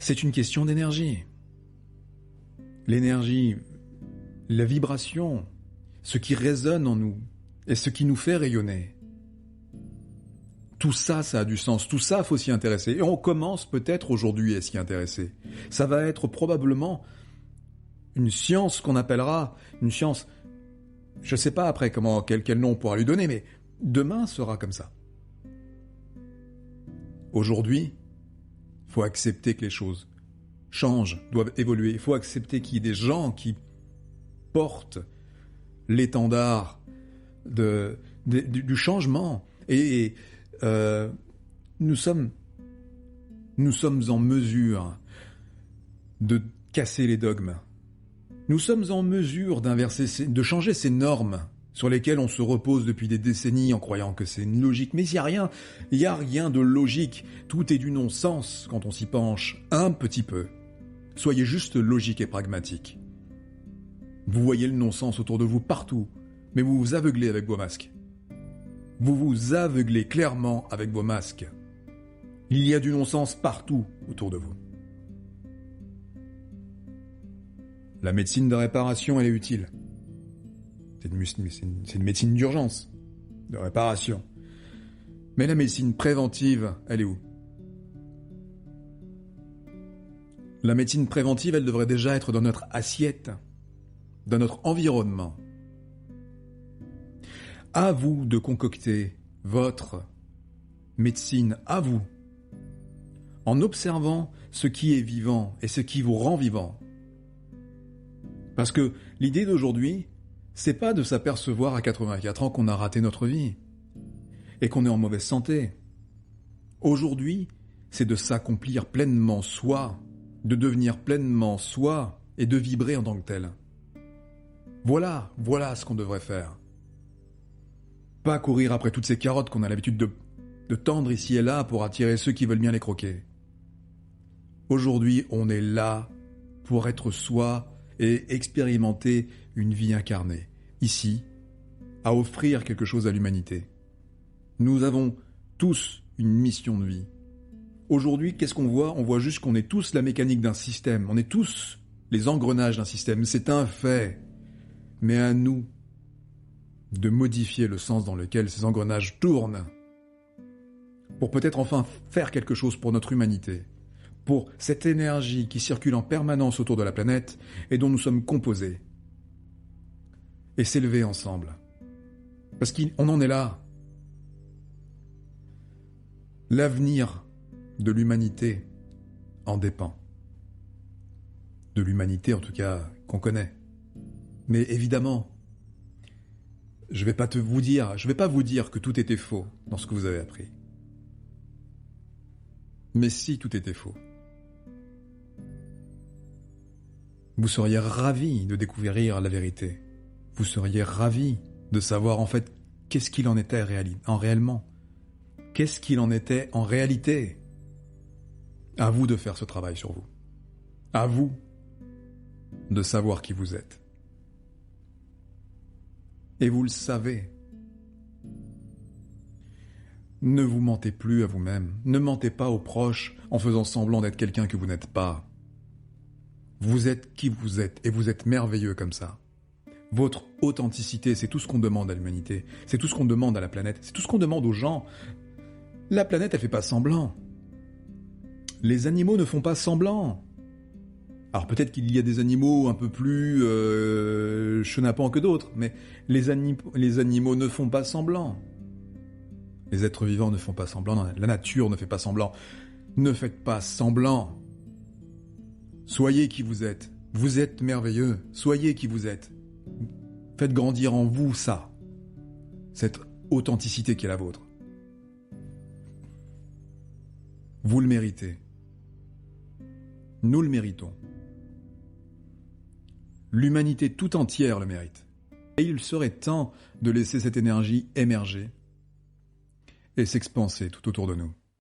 C'est une question d'énergie. L'énergie, la vibration, ce qui résonne en nous et ce qui nous fait rayonner. Tout ça, ça a du sens. Tout ça, faut s'y intéresser. Et on commence peut-être aujourd'hui à s'y intéresser. Ça va être probablement une science qu'on appellera une science. Je sais pas après quel nom on pourra lui donner, mais demain sera comme ça. Aujourd'hui, faut accepter que les choses changent, doivent évoluer. Il faut accepter qu'il y ait des gens qui portent l'étendard du changement. Et nous sommes en mesure de casser les dogmes. Nous sommes en mesure de changer ces normes sur lesquelles on se repose depuis des décennies en croyant que c'est une logique. Mais il y a rien de logique. Tout est du non-sens quand on s'y penche un petit peu. Soyez juste logique et pragmatique. Vous voyez le non-sens autour de vous partout, mais vous vous aveuglez avec vos masques. Vous vous aveuglez clairement avec vos masques. Il y a du non-sens partout autour de vous. La médecine de réparation, elle est utile. C'est une médecine d'urgence, de réparation. Mais la médecine préventive, elle est où? La médecine préventive, elle devrait déjà être dans notre assiette, dans notre environnement. À vous de concocter votre médecine, à vous, en observant ce qui est vivant et ce qui vous rend vivant. Parce que l'idée d'aujourd'hui, c'est pas de s'apercevoir à 84 ans qu'on a raté notre vie et qu'on est en mauvaise santé. Aujourd'hui, c'est de s'accomplir pleinement soi, de devenir pleinement soi et de vibrer en tant que tel. Voilà ce qu'on devrait faire. Pas courir après toutes ces carottes qu'on a l'habitude de tendre ici et là pour attirer ceux qui veulent bien les croquer. Aujourd'hui, on est là pour être soi et expérimenter une vie incarnée, ici, à offrir quelque chose à l'humanité. Nous avons tous une mission de vie. Aujourd'hui, qu'est-ce qu'on voit? On voit juste qu'on est tous la mécanique d'un système, on est tous les engrenages d'un système, c'est un fait. Mais à nous de modifier le sens dans lequel ces engrenages tournent, pour peut-être enfin faire quelque chose pour notre humanité, pour cette énergie qui circule en permanence autour de la planète et dont nous sommes composés. Et s'élever ensemble. Parce qu'on en est là. L'avenir de l'humanité en dépend. De l'humanité, en tout cas, qu'on connaît. Mais évidemment, je vais pas vous dire que tout était faux dans ce que vous avez appris. Mais si tout était faux, vous seriez ravis de découvrir la vérité. Vous seriez ravis de savoir en fait qu'est-ce qu'il en était réellement. Qu'est-ce qu'il en était en réalité. À vous de faire ce travail sur vous. À vous de savoir qui vous êtes. Et vous le savez. Ne vous mentez plus à vous-même. Ne mentez pas aux proches en faisant semblant d'être quelqu'un que vous n'êtes pas. Vous êtes qui vous êtes et vous êtes merveilleux comme ça. Votre authenticité, c'est tout ce qu'on demande à l'humanité. C'est tout ce qu'on demande à la planète. C'est tout ce qu'on demande aux gens. La planète, elle fait pas semblant. Les animaux ne font pas semblant. Alors peut-être qu'il y a des animaux un peu plus chenapans que d'autres, mais les animaux ne font pas semblant. Les êtres vivants ne font pas semblant. La nature ne fait pas semblant. Ne faites pas semblant. Soyez qui vous êtes. Vous êtes merveilleux. Soyez qui vous êtes. Faites grandir en vous ça. Cette authenticité qui est la vôtre. Vous le méritez. Nous le méritons. L'humanité tout entière le mérite. Et il serait temps de laisser cette énergie émerger et s'expanser tout autour de nous.